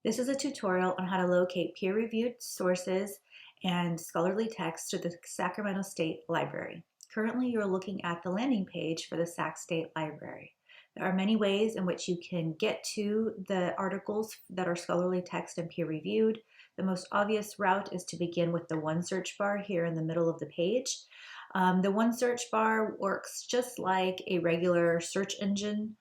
This is a tutorial on how to locate peer-reviewed sources and scholarly texts to the Sacramento State Library. Currently, you're looking at the landing page for the Sac State Library. There are many ways in which you can get to the articles that are scholarly text and peer-reviewed. The most obvious route is to begin with the one search bar here in the middle of the page. The one search bar works just like a regular search engine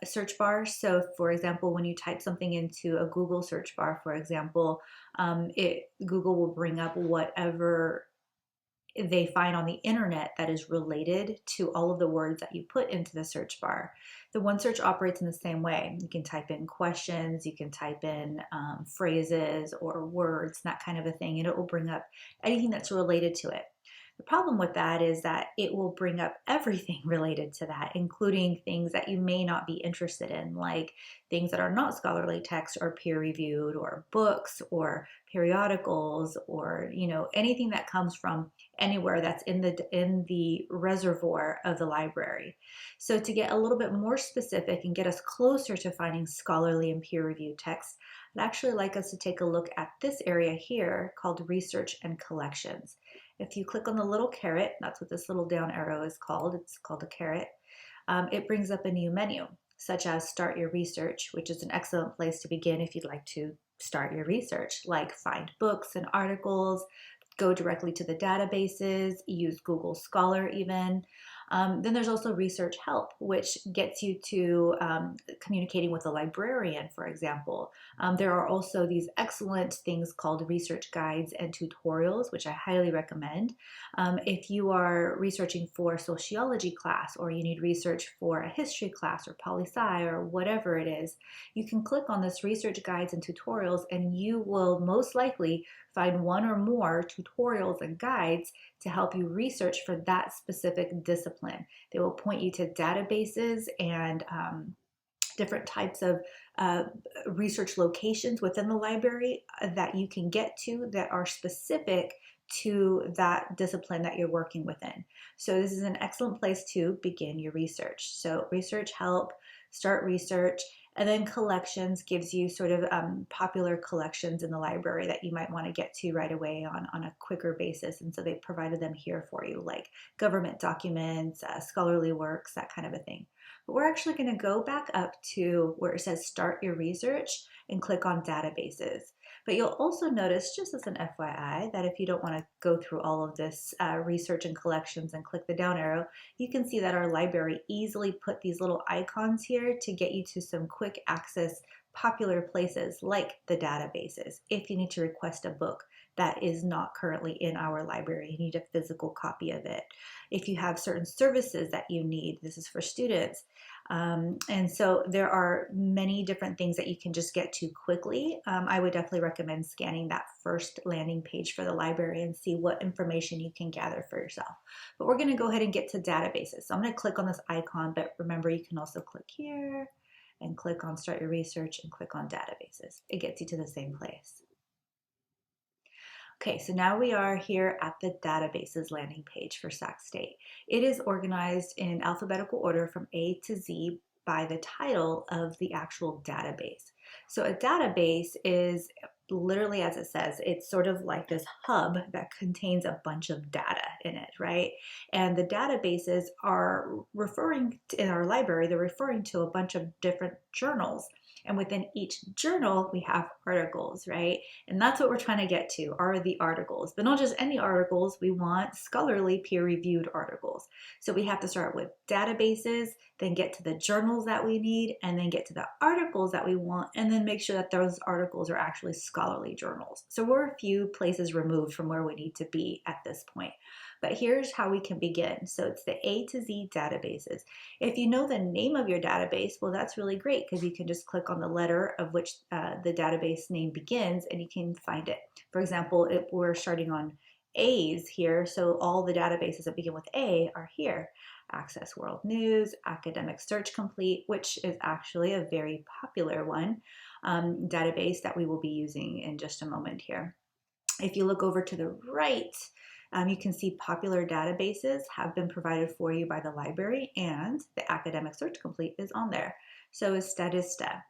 search bar. So for example, when you type something into a Google search bar, for example, Google will bring up whatever they find on the internet that is related to all of the words that you put into the search bar. The one search operates in the same way. You can type in questions, you can type in phrases or words, that kind of a thing, and it will bring up anything that's related to it. The problem with that is that it will bring up everything related to that, including things that you may not be interested in, like things that are not scholarly text or peer-reviewed, or books or periodicals, or anything that comes from anywhere that's in the reservoir of the library. So to get a little bit more specific and get us closer to finding scholarly and peer-reviewed texts, I'd actually like us to take a look at this area here called Research and Collections. If you click on the little caret, that's what this little down arrow is called, it's called a caret, it brings up a new menu, such as Start Your Research, which is an excellent place to begin if you'd like to start your research, like find books and articles, go directly to the databases, use Google Scholar even. Then there's also Research Help, which gets you to communicating with a librarian, for example. There are also these excellent things called research guides and tutorials, which I highly recommend. If you are researching for a sociology class, or you need research for a history class or poli-sci or whatever it is, you can click on this research guides and tutorials, and you will most likely find one or more tutorials and guides to help you research for that specific discipline. They will point you to databases and different types of research locations within the library that you can get to that are specific to that discipline that you're working within. So this is an excellent place to begin your research. So Research Help, Start Research, and then Collections gives you sort of popular collections in the library that you might want to get to right away on a quicker basis. And so they provided them here for you, like government documents, scholarly works, that kind of a thing. But we're actually going to go back up to where it says Start Your Research and click on Databases. But you'll also notice, just as an FYI, that if you don't want to go through all of this research and collections and click the down arrow, you can see that our library easily put these little icons here to get you to some quick access popular places like the databases. If you need to request a book that is not currently in our library, you need a physical copy of it. If you have certain services that you need, this is for students. And so there are many different things that you can just get to quickly. I would definitely recommend scanning that first landing page for the library and see what information you can gather for yourself. But we're going to go ahead and get to databases. So I'm going to click on this icon, but remember you can also click here and click on Start Your Research and click on Databases. It gets you to the same place. Okay, so now we are here at the databases landing page for Sac State. It is organized in alphabetical order from A to Z by the title of the actual database. So a database is literally, as it says, it's sort of like this hub that contains a bunch of data in it, right? And the databases are referring to, in our library, they're referring to a bunch of different journals. And within each journal, we have articles, right? And that's what we're trying to get to, are the articles. But not just any articles, we want scholarly peer-reviewed articles. So we have to start with databases, then get to the journals that we need, and then get to the articles that we want, and then make sure that those articles are actually scholarly journals. So we're a few places removed from where we need to be at this point. But here's how we can begin. So it's the A to Z databases. If you know the name of your database, well, that's really great because you can just click on the letter of which the database name begins and you can find it. For example, if we're starting on A's here, so all the databases that begin with A are here. Access World News, Academic Search Complete, which is actually a very popular one, database that we will be using in just a moment here. If you look over to the right, you can see popular databases have been provided for you by the library, and the Academic Search Complete is on there. So is Statista.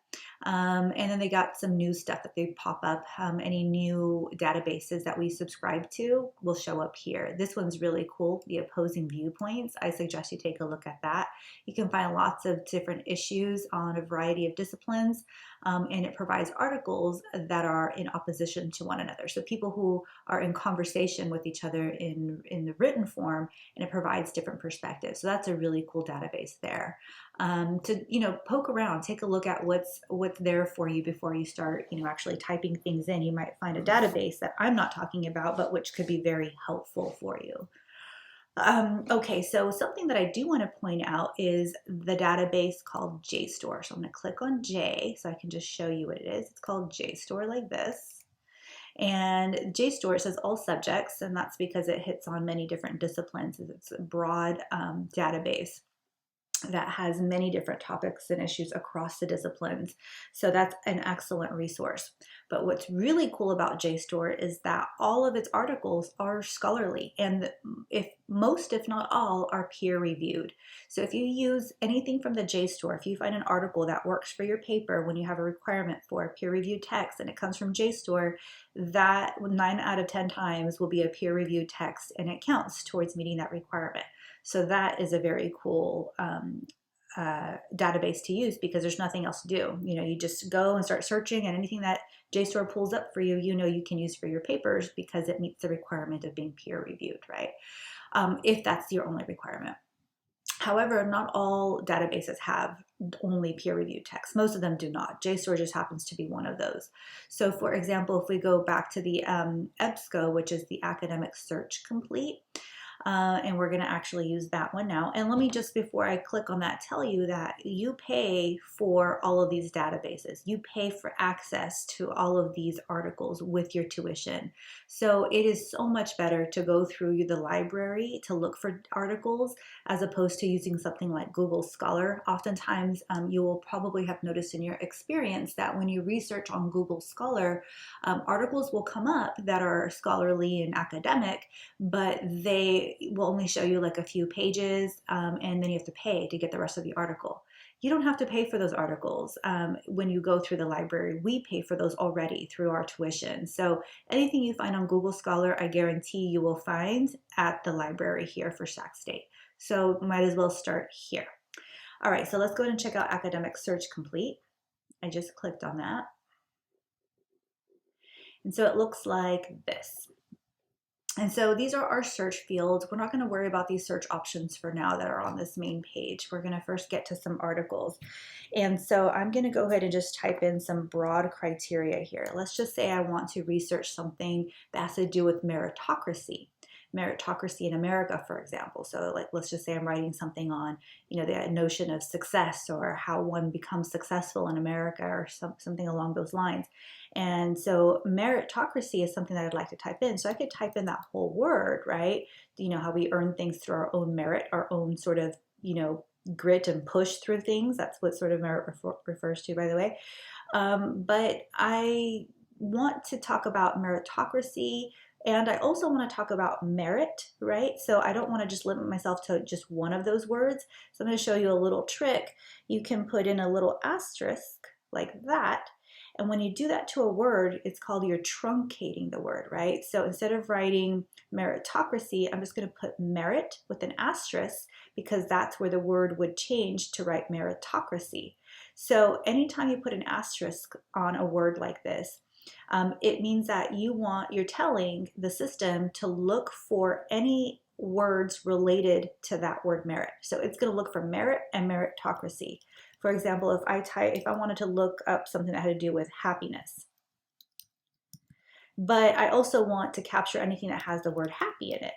And then they got some new stuff that they pop up. Any new databases that we subscribe to will show up here. This one's really cool, the opposing viewpoints. I suggest you take a look at that. You can find lots of different issues on a variety of disciplines, and it provides articles that are in opposition to one another. So people who are in conversation with each other in the written form, and it provides different perspectives. So that's a really cool database there. To poke around, take a look at what's there for you before you start actually typing things in. You might find a database that I'm not talking about, but which could be very helpful for you. Okay, so something that I do want to point out is the database called JSTOR. So I'm going to click on J so I can just show you what it is. It's called JSTOR like this. And JSTOR says all subjects, and that's because it hits on many different disciplines. It's a broad database that has many different topics and issues across the disciplines. So that's an excellent resource. But what's really cool about JSTOR is that all of its articles are scholarly, and if not all, are peer reviewed. So if you use anything from the JSTOR, if you find an article that works for your paper when you have a requirement for a peer reviewed text and it comes from JSTOR, that 9 out of 10 times will be a peer reviewed text, and it counts towards meeting that requirement. So that is a very cool database to use because there's nothing else to do. You just go and start searching, and anything that JSTOR pulls up for you, you can use for your papers because it meets the requirement of being peer reviewed, right? If that's your only requirement. However, not all databases have only peer-reviewed text. Most of them do not. JSTOR just happens to be one of those. So for example, if we go back to the EBSCO, which is the Academic Search Complete, and we're going to actually use that one now. And let me just, before I click on that, tell you that you pay for all of these databases. You pay for access to all of these articles with your tuition. So it is so much better to go through the library to look for articles as opposed to using something like Google Scholar. Oftentimes, you will probably have noticed in your experience that when you research on Google Scholar, articles will come up that are scholarly and academic, but they will only show you like a few pages, and then you have to pay to get the rest of the article. You don't have to pay for those articles when you go through the library. We pay for those already through our tuition. So anything you find on Google Scholar, I guarantee you will find at the library here for Sac State. So might as well start here. All right, so let's go ahead and check out Academic Search Complete. I just clicked on that. And so it looks like this. And so these are our search fields. We're not going to worry about these search options for now that are on this main page. We're going to first get to some articles. And so I'm going to go ahead and just type in some broad criteria here. Let's just say I want to research something that has to do with meritocracy in America, for example. So like, let's just say I'm writing something on, the notion of success or how one becomes successful in America or something along those lines. And so meritocracy is something that I'd like to type in. So I could type in that whole word, right? How we earn things through our own merit, our own sort of, grit and push through things. That's what sort of merit refers to, by the way. But I want to talk about meritocracy, and I also want to talk about merit, right? So I don't want to just limit myself to just one of those words. So I'm going to show you a little trick. You can put in a little asterisk like that. And when you do that to a word, it's called you're truncating the word, right? So instead of writing meritocracy, I'm just going to put merit with an asterisk because that's where the word would change to write meritocracy. So anytime you put an asterisk on a word like this, it means that you're telling the system to look for any words related to that word merit. So it's going to look for merit and meritocracy. For example, if I wanted to look up something that had to do with happiness, but I also want to capture anything that has the word happy in it,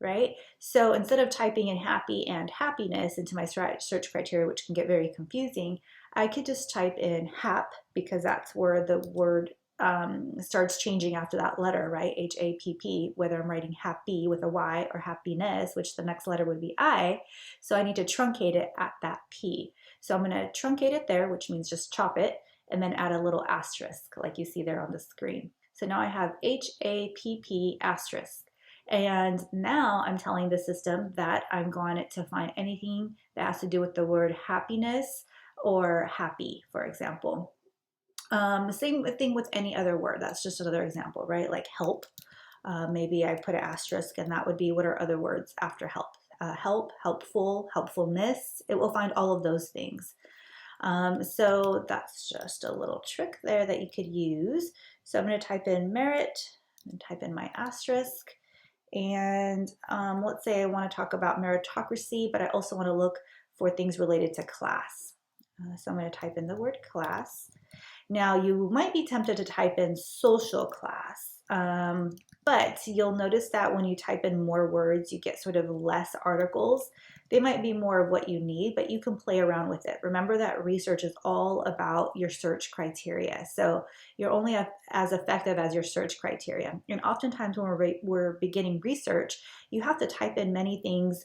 right? So instead of typing in happy and happiness into my search criteria, which can get very confusing, I could just type in hap because that's where the word starts changing after that letter, right? H-A-P-P, whether I'm writing happy with a Y or happiness, which the next letter would be I. So I need to truncate it at that P. So I'm going to truncate it there, which means just chop it, and then add a little asterisk like you see there on the screen. So now I have H-A-P-P asterisk. And now I'm telling the system that I'm going to find anything that has to do with the word happiness or happy, for example. Same thing with any other word. That's just another example, right? Like help. Maybe I put an asterisk and that would be what are other words after help. Help, helpful, helpfulness. It will find all of those things. So that's just a little trick there that you could use. So I'm going to type in merit and type in my asterisk. And let's say I want to talk about meritocracy, but I also want to look for things related to class. So I'm going to type in the word class. Now you might be tempted to type in social class, but you'll notice that when you type in more words, you get sort of less articles. They might be more of what you need, but you can play around with it. Remember that research is all about your search criteria. So you're only as effective as your search criteria. And oftentimes when we're beginning research, you have to type in many things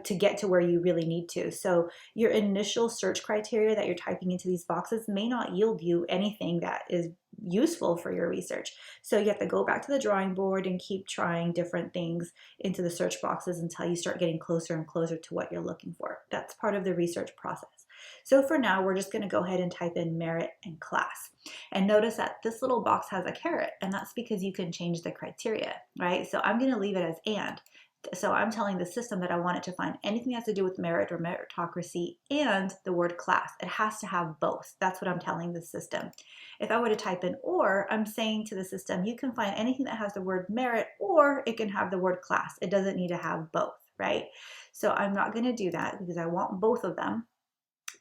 to get to where you really need to. So your initial search criteria that you're typing into these boxes may not yield you anything that is useful for your research. So you have to go back to the drawing board and keep trying different things into the search boxes until you start getting closer and closer to what you're looking for. That's part of the research process. So for now, we're just going to go ahead and type in merit and class. And notice that this little box has a caret, and that's because you can change the criteria, right? So I'm going to leave it as and. So I'm telling the system that I want it to find anything that has to do with merit or meritocracy and the word class. It has to have both. That's what I'm telling the system. If I were to type in or, I'm saying to the system, you can find anything that has the word merit or it can have the word class. It doesn't need to have both, right? So I'm not going to do that because I want both of them.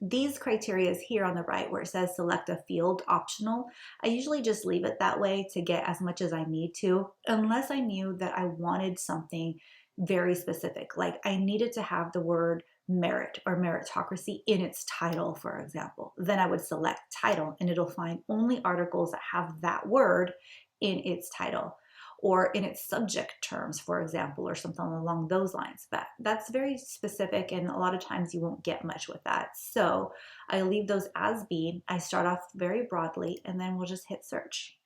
These criteria here on the right where it says select a field optional, I usually just leave it that way to get as much as I need to, unless I knew that I wanted something very specific. Like I needed to have the word merit or meritocracy in its title, for example. Then I would select title and it'll find only articles that have that word in its title or in its subject terms, for example, or something along those lines. But that's very specific and a lot of times you won't get much with that. So I leave those as be. I start off very broadly and then we'll just hit search.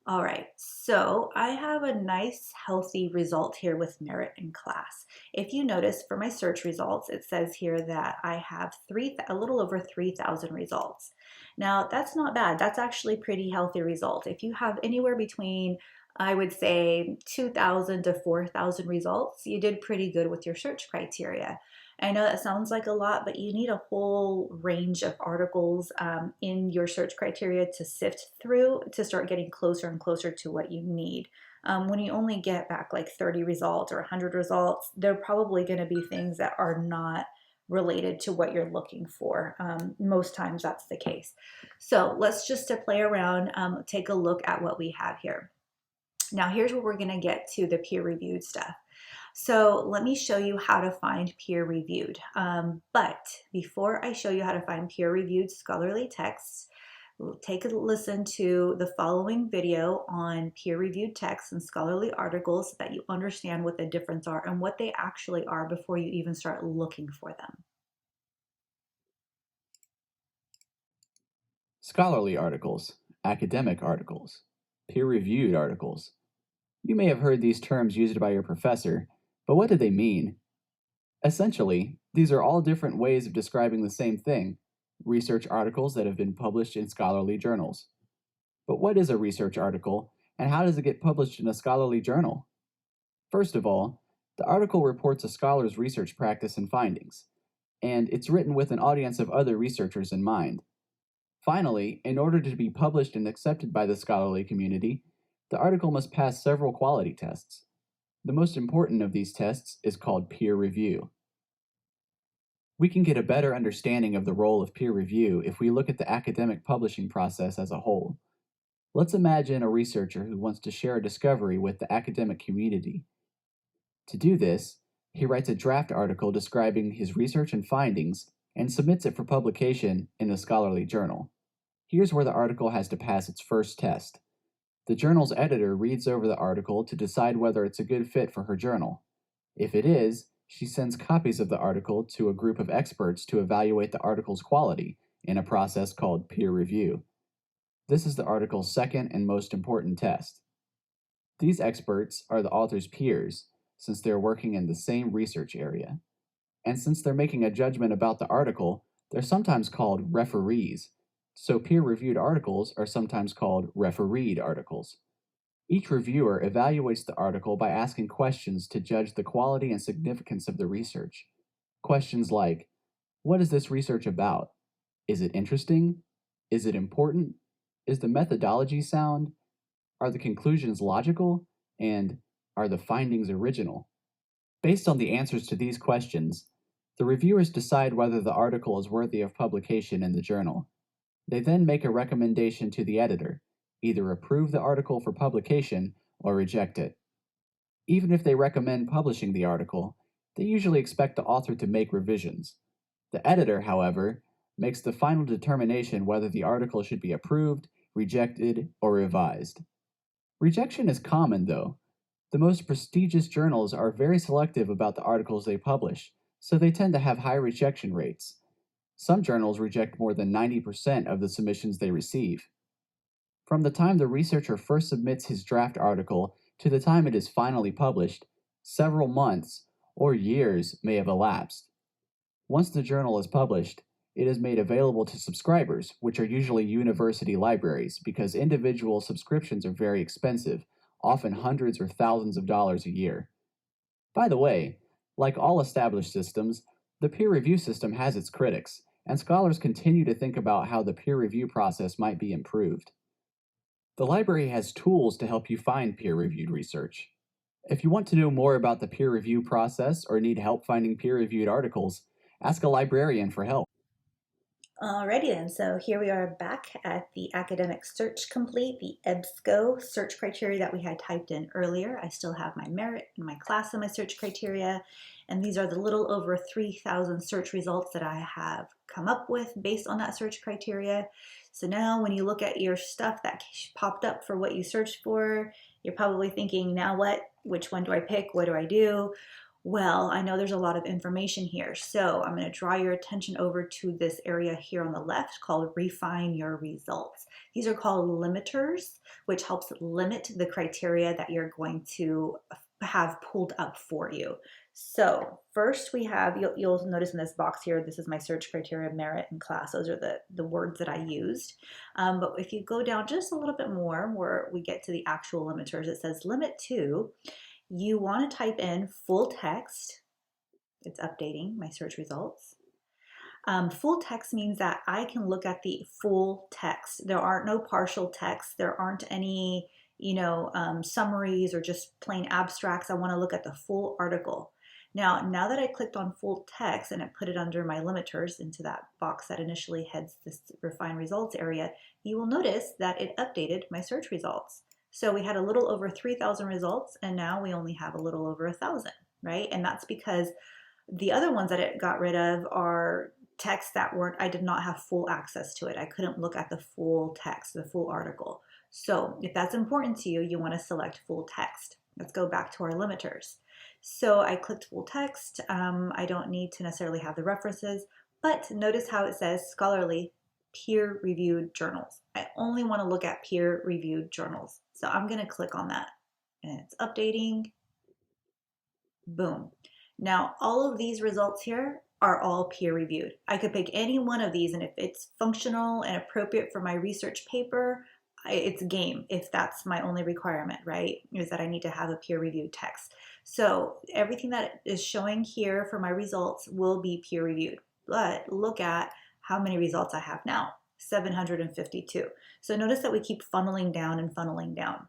All right, so I have a nice healthy result here with merit and class. If you notice for my search results, it says here that I have a little over 3,000 results. Now that's not bad. That's actually pretty healthy result. If you have anywhere between, I would say 2,000 to 4,000 results, you did pretty good with your search criteria. I know that sounds like a lot, but you need a whole range of articles in your search criteria to sift through to start getting closer and closer to what you need. When you only get back like 30 results or 100 results, they're probably going to be things that are not related to what you're looking for. Most times that's the case. So let's just to play around, take a look at what we have here. Now here's where we're going to get to the peer-reviewed stuff. So let me show you how to find peer-reviewed. But before I show you how to find peer-reviewed scholarly texts, take a listen to the following video on peer-reviewed texts and scholarly articles so that you understand what the difference are and what they actually are before you even start looking for them. Scholarly articles, academic articles, peer-reviewed articles. You may have heard these terms used by your professor, but what do they mean? Essentially, these are all different ways of describing the same thing, research articles that have been published in scholarly journals. But what is a research article, and how does it get published in a scholarly journal? First of all, the article reports a scholar's research practice and findings, and it's written with an audience of other researchers in mind. Finally, in order to be published and accepted by the scholarly community, the article must pass several quality tests. The most important of these tests is called peer review. We can get a better understanding of the role of peer review if we look at the academic publishing process as a whole. Let's imagine a researcher who wants to share a discovery with the academic community. To do this, he writes a draft article describing his research and findings and submits it for publication in a scholarly journal. Here's where the article has to pass its first test. The journal's editor reads over the article to decide whether it's a good fit for her journal. If it is, she sends copies of the article to a group of experts to evaluate the article's quality in a process called peer review. This is the article's second and most important test. These experts are the author's peers, since they're working in the same research area. And since they're making a judgment about the article, They're sometimes called referees, so peer reviewed articles are sometimes called refereed articles. Each reviewer evaluates the article by asking questions to judge the quality and significance of the research. Questions like, what is this research about? Is it interesting? Is it important? Is the methodology sound? Are the conclusions logical? And are the findings original? Based on the answers to these questions, the reviewers decide whether the article is worthy of publication in the journal. They then make a recommendation to the editor, either approve the article for publication or reject it. Even if they recommend publishing the article, they usually expect the author to make revisions. The editor, however, makes the final determination whether the article should be approved, rejected, or revised. Rejection is common, though. The most prestigious journals are very selective about the articles they publish, so they tend to have high rejection rates. Some journals reject more than 90% of the submissions they receive. From the time the researcher first submits his draft article to the time it is finally published, several months or years may have elapsed. Once the journal is published, it is made available to subscribers, which are usually university libraries, because individual subscriptions are very expensive, often hundreds or thousands of dollars a year. By the way, like all established systems, the peer review system has its critics, and scholars continue to think about how the peer review process might be improved. The library has tools to help you find peer reviewed research. If you want to know more about the peer review process or need help finding peer reviewed articles, ask a librarian for help. Alrighty then, so here we are back at the Academic Search Complete, the EBSCO search criteria that we had typed in earlier. I still have my merit and my class in my search criteria, and these are the little over 3,000 search results that I have come up with based on that search criteria. So now when you look at your stuff that popped up for what you searched for, you're probably thinking, now what? Which one do I pick? What do I do? Well, I know there's a lot of information here, so I'm going to draw your attention over to this area here on the left called Refine Your Results. These are called limiters, which helps limit the criteria that you're going to have pulled up for you. So first we have, you'll notice in this box here, this is my search criteria, merit, and class. Those are the words that I used. But if you go down just a little bit more where we get to the actual limiters, it says limit to, you want to type in full text. It's updating my search results. Full text means that I can look at the full text. There aren't no partial text. There aren't any, summaries or just plain abstracts. I want to look at the full article. Now that I clicked on full text and it put it under my limiters into that box that initially heads this refine results area, you will notice that it updated my search results. So we had a little over 3,000 results, and now we only have a little over 1,000, right? And that's because the other ones that it got rid of are texts that I did not have full access to it. I couldn't look at the full text, the full article. So if that's important to you, you want to select full text. Let's go back to our limiters. So I clicked full text. I don't need to necessarily have the references, but notice how it says scholarly peer-reviewed journals. I only want to look at peer-reviewed journals. So I'm going to click on that, and it's updating. Boom. Now all of these results here are all peer-reviewed. I could pick any one of these, and if it's functional and appropriate for my research paper, it's game. If that's my only requirement, right, is that I need to have a peer-reviewed text. So everything that is showing here for my results will be peer-reviewed. But look at how many results I have now, 752. So notice that we keep funneling down and funneling down.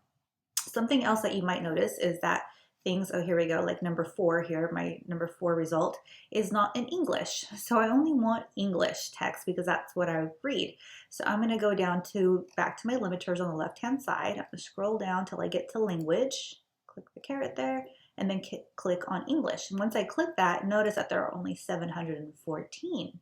Something else that you might notice is that things, oh, here we go, like number 4 here, my number 4 result is not in English. So I only want English text because that's what I read. So I'm going to go down to, back to my limiters on the left-hand side. I'm going to scroll down till I get to language, click the caret there, and then click on English. And once I click that, notice that there are only 714.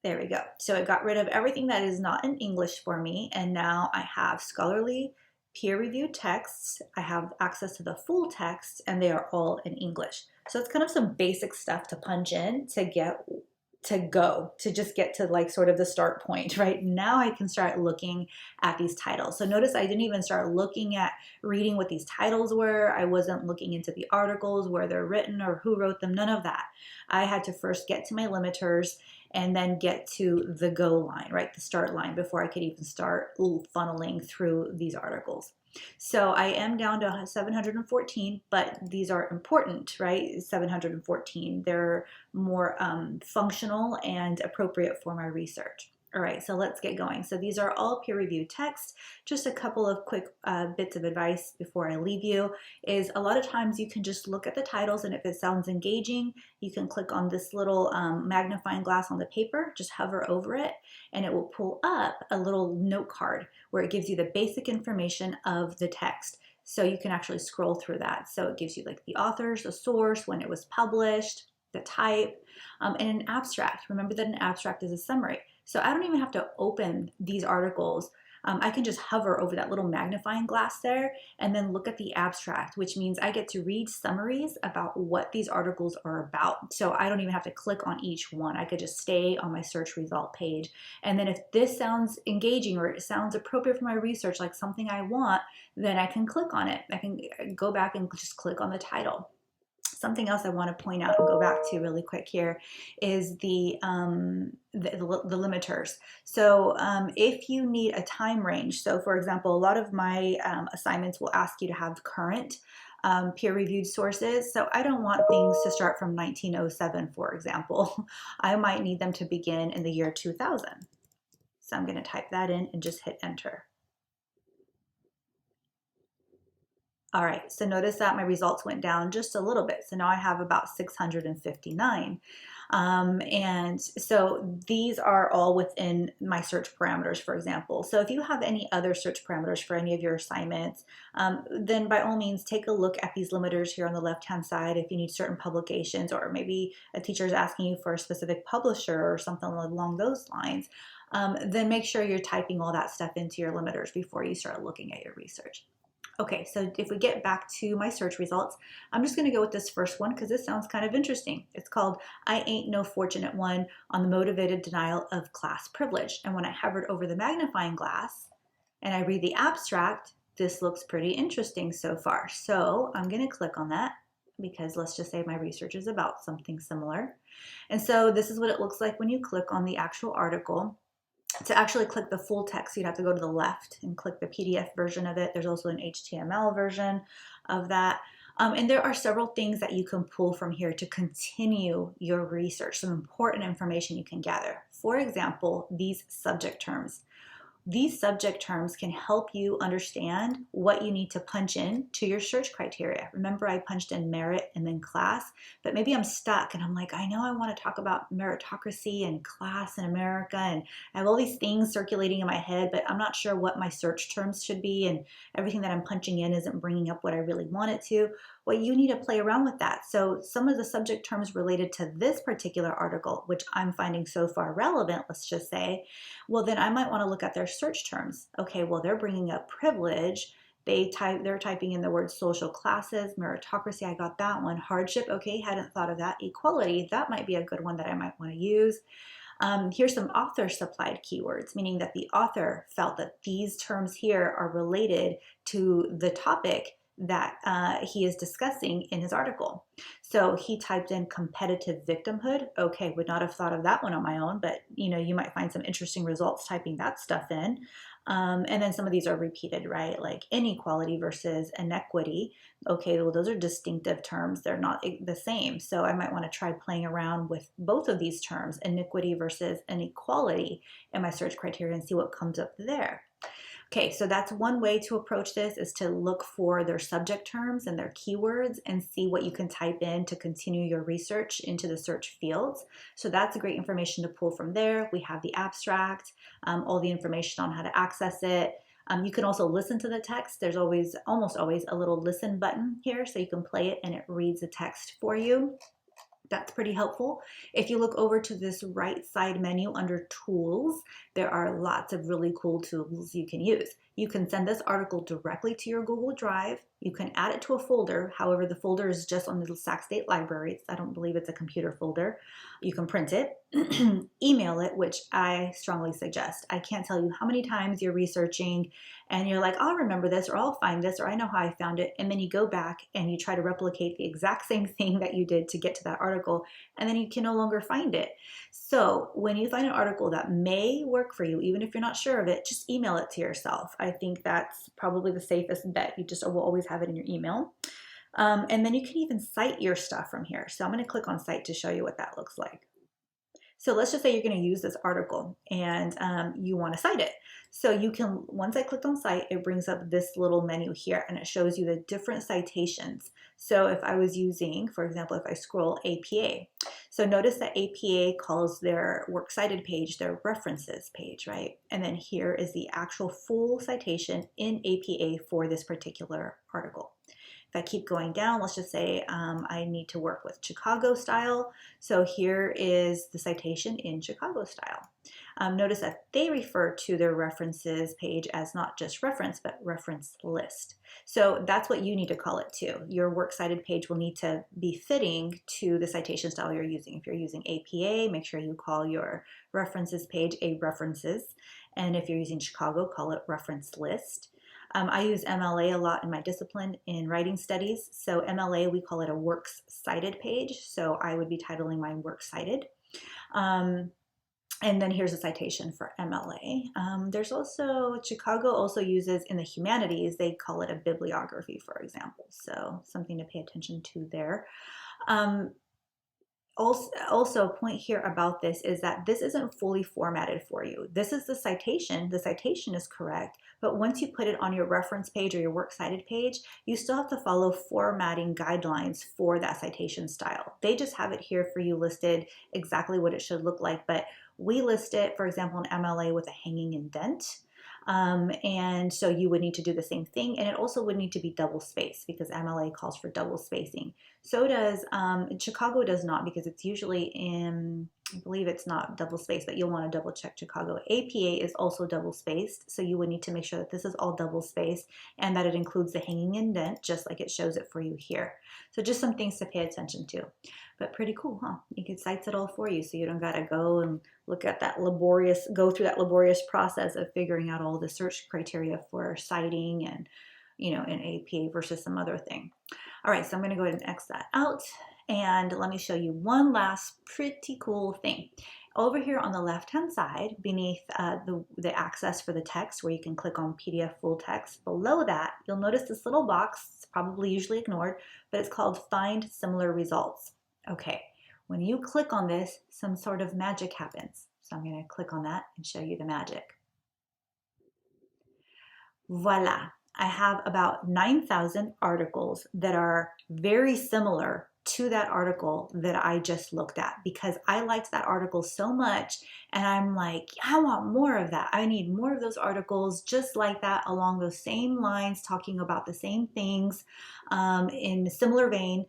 There we go. So it got rid of everything that is not in English for me, and now I have scholarly peer-reviewed texts. I have access to the full text, and they are all in English. So it's kind of some basic stuff to punch in to get to just get to like sort of the start point. Right now I can start looking at these titles. So notice I didn't even start looking at reading what these titles were. I wasn't looking into the articles, where they're written or who wrote them, none of that. I had to first get to my limiters and then get to the go line, right, the start line, before I could even start funneling through these articles. So I am down to 714, but these are important, right? 714. They're more functional and appropriate for my research. All right, so let's get going. So these are all peer-reviewed texts. Just a couple of quick bits of advice before I leave you is a lot of times you can just look at the titles, and if it sounds engaging, you can click on this little magnifying glass on the paper, just hover over it, and it will pull up a little note card where it gives you the basic information of the text. So you can actually scroll through that. So it gives you like the authors, the source, when it was published, the type, and an abstract. Remember that an abstract is a summary. So I don't even have to open these articles. I can just hover over that little magnifying glass there and then look at the abstract, which means I get to read summaries about what these articles are about. So I don't even have to click on each one. I could just stay on my search result page. And then if this sounds engaging or it sounds appropriate for my research, like something I want, then I can click on it. I can go back and just click on the title. Something else I want to point out and go back to really quick here is the limiters. So if you need a time range, so for example, a lot of my assignments will ask you to have current peer-reviewed sources. So I don't want things to start from 1907, for example. I might need them to begin in the year 2000. So I'm going to type that in and just hit enter. All right, so notice that my results went down just a little bit. So now I have about 659. And so these are all within my search parameters, for example. So if you have any other search parameters for any of your assignments, then by all means, take a look at these limiters here on the left-hand side if you need certain publications, or maybe a teacher is asking you for a specific publisher or something along those lines. Then make sure you're typing all that stuff into your limiters before you start looking at your research. Okay, so if we get back to my search results, I'm just going to go with this first one because this sounds kind of interesting. It's called I Ain't No Fortunate One on the Motivated Denial of Class Privilege. And when I hovered over the magnifying glass and I read the abstract, this looks pretty interesting so far. So I'm going to click on that because let's just say my research is about something similar. And so this is what it looks like when you click on the actual article. To actually click the full text, you'd have to go to the left and click the PDF version of it. There's also an HTML version of that. And there are several things that you can pull from here to continue your research, some important information you can gather. For example, these subject terms. These subject terms can help you understand what you need to punch in to your search criteria. Remember, I punched in merit and then class, but maybe I'm stuck and I'm like, I know I want to talk about meritocracy and class in America, and I have all these things circulating in my head, but I'm not sure what my search terms should be, and everything that I'm punching in isn't bringing up what I really want it to. Well, you need to play around with that. So some of the subject terms related to this particular article, which I'm finding so far relevant, let's just say, well, then I might want to look at their search terms. Okay, well, they're bringing up privilege. They're typing in the word social classes, meritocracy, I got that one. Hardship, okay, hadn't thought of that. Equality, that might be a good one that I might want to use. Here's some author supplied keywords, meaning that the author felt that these terms here are related to the topic that he is discussing in his article. So he typed in competitive victimhood. Okay, would not have thought of that one on my own, but you might find some interesting results typing that stuff in. And then some of these are repeated, right? Like inequality versus inequity. Okay, well, those are distinctive terms. They're not the same. So I might want to try playing around with both of these terms, iniquity versus inequality, in my search criteria and see what comes up there. Okay, so that's one way to approach this, is to look for their subject terms and their keywords and see what you can type in to continue your research into the search fields. So that's a great information to pull from there. We have the abstract, all the information on how to access it. You can also listen to the text. There's almost always a little listen button here, so you can play it and it reads the text for you. That's pretty helpful. If you look over to this right side menu under tools, there are lots of really cool tools you can use. You can send this article directly to your Google Drive. You can add it to a folder. However, the folder is just on the Sac State Library. I don't believe it's a computer folder. You can print it, email it, which I strongly suggest. I can't tell you how many times you're researching and you're like, I'll remember this, or I'll find this, or I know how I found it. And then you go back and you try to replicate the exact same thing that you did to get to that article, and then you can no longer find it. So when you find an article that may work for you, even if you're not sure of it, just email it to yourself. I think that's probably the safest bet. You just will always have it in your email. And then you can even cite your stuff from here. So I'm going to click on cite to show you what that looks like. So let's just say you're going to use this article and you want to cite it. So you can, once I clicked on cite, it brings up this little menu here and it shows you the different citations. So if I was using, for example, if I scroll APA, so notice that APA calls their works cited page their references page, right? And then here is the actual full citation in APA for this particular article. If I keep going down, let's just say I need to work with Chicago style. So here is the citation in Chicago style. Notice that they refer to their references page as not just reference, but reference list. So that's what you need to call it too. Your works cited page will need to be fitting to the citation style you're using. If you're using APA, make sure you call your references page a references. And if you're using Chicago, call it reference list. I use MLA a lot in my discipline in writing studies. So MLA, we call it a works cited page. So I would be titling my works cited. And then here's a citation for MLA. There's also, Chicago also uses in the humanities, they call it a bibliography, for example. So something to pay attention to there. Also, a point here about this is that this isn't fully formatted for you. This is the citation. The citation is correct, but once you put it on your reference page or your works cited page, you still have to follow formatting guidelines for that citation style. They just have it here for you listed exactly what it should look like, but we list it, for example, in MLA with a hanging indent. And so you would need to do the same thing, and it also would need to be double spaced because MLA calls for double spacing. So does Chicago does not, because it's usually in, I believe it's not double spaced, but you'll want to double check Chicago. APA is also double spaced, so you would need to make sure that this is all double spaced and that it includes the hanging indent, just like it shows it for you here. So just some things to pay attention to. But pretty cool, huh? You can cite it all for you, so you don't gotta go and look at that laborious, go through that laborious process of figuring out all the search criteria for citing and, you know, in APA versus some other thing. All right, so I'm gonna go ahead and X that out. And let me show you one last pretty cool thing. Over here on the left-hand side, beneath the access for the text, where you can click on PDF full text, below that, you'll notice this little box. It's probably usually ignored, but it's called Find Similar Results. Okay, when you click on this, some sort of magic happens. So I'm going to click on that and show you the magic. Voila, I have about 9,000 articles that are very similar to that article that I just looked at because I liked that article so much and I'm like, I want more of that. I need more of those articles just like that along those same lines talking about the same things in a similar vein.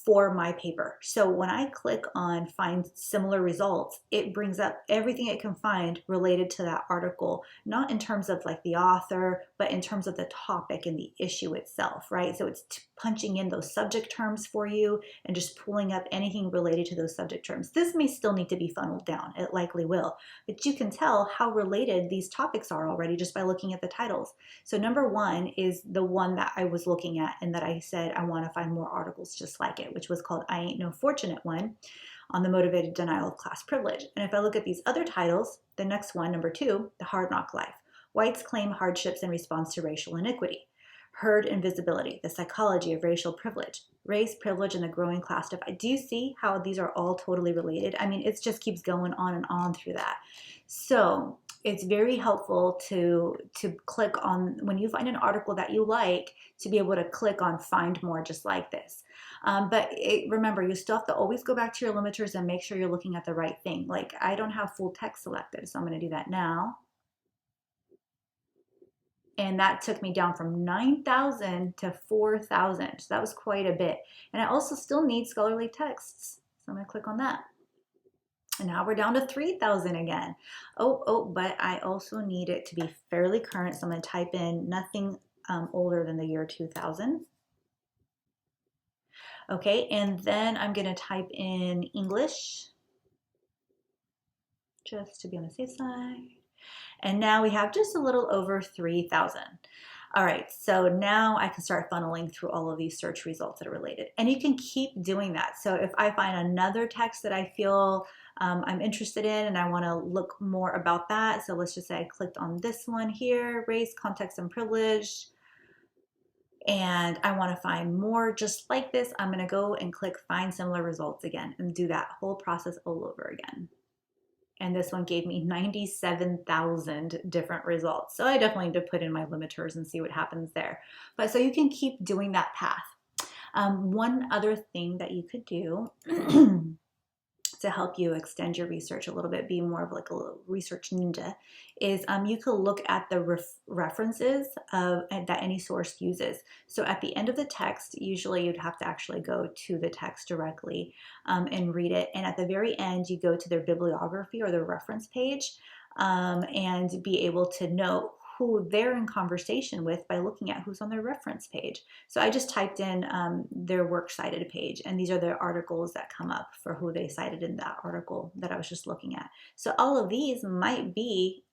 For my paper. So when I click on find similar results, it brings up everything it can find related to that article, not in terms of like the author, but in terms of the topic and the issue itself, right? So it's punching in those subject terms for you and just pulling up anything related to those subject terms. This may still need to be funneled down. It likely will, but you can tell how related these topics are already just by looking at the titles. So number one is the one that I was looking at and that I said I want to find more articles just like it, which was called I Ain't No Fortunate One on the motivated denial of class privilege. And if I look at these other titles, the next one, number two, The Hard Knock Life, Whites Claim Hardships in Response to Racial Inequity, Herd Invisibility, The Psychology of Racial Privilege, Race, Privilege, and the Growing Class Divide. Do you see how these are all totally related? I mean, it just keeps going on and on through that. So it's very helpful to click on, when you find an article that you like, to be able to click on find more just like this. But remember, you still have to always go back to your limiters and make sure you're looking at the right thing. Like I don't have full text selected, so I'm going to do that now. And that took me down from 9,000 to 4,000. So that was quite a bit. And I also still need scholarly texts. So I'm going to click on that. And now we're down to 3,000 again. But I also need it to be fairly current. So I'm going to type in nothing older than the year 2000. Okay, and then I'm going to type in English just to be on the safe side. And now we have just a little over 3,000. All right, so now I can start funneling through all of these search results that are related. And you can keep doing that. So if I find another text that I feel I'm interested in and I want to look more about that, so let's just say I clicked on this one here, race, context, and privilege, and I want to find more just like this, I'm going to go and click find similar results again and do that whole process all over again. And this one gave me 97,000 different results. So I definitely need to put in my limiters and see what happens there. But so you can keep doing that path. One other thing that you could do to help you extend your research a little bit, be more of like a little research ninja, is you could look at the references that any source uses. So at the end of the text, usually you'd have to actually go to the text directly and read it. And at the very end, you go to their bibliography or their reference page and be able to know who they're in conversation with by looking at who's on their reference page. So I just typed in their works cited page, and these are the articles that come up for who they cited in that article that I was just looking at. So all of these might be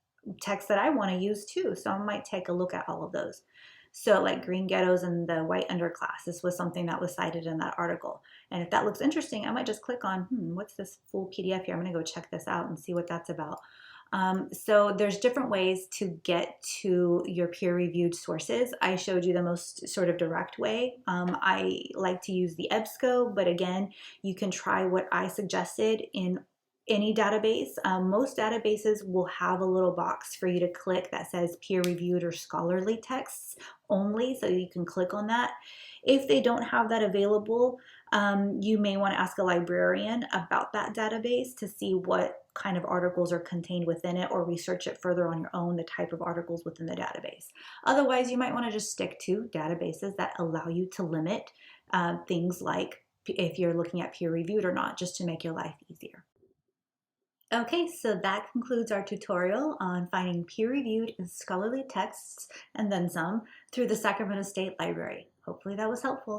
text that I want to use too. So I might take a look at all of those. So like green ghettos and the white underclass, this was something that was cited in that article. And if that looks interesting, I might just click on, what's this full PDF here? I'm going to go check this out and see what that's about. So there's different ways to get to your peer-reviewed sources. I showed you the most sort of direct way. I like to use the EBSCO, but again, you can try what I suggested in any database. Most databases will have a little box for you to click that says peer-reviewed or scholarly texts only, so you can click on that. If they don't have that available, you may want to ask a librarian about that database to see what kind of articles are contained within it, or research it further on your own, the type of articles within the database. Otherwise, you might want to just stick to databases that allow you to limit things like if you're looking at peer-reviewed or not, just to make your life easier. Okay, so that concludes our tutorial on finding peer-reviewed and scholarly texts, and then some, through the Sacramento State Library. Hopefully that was helpful.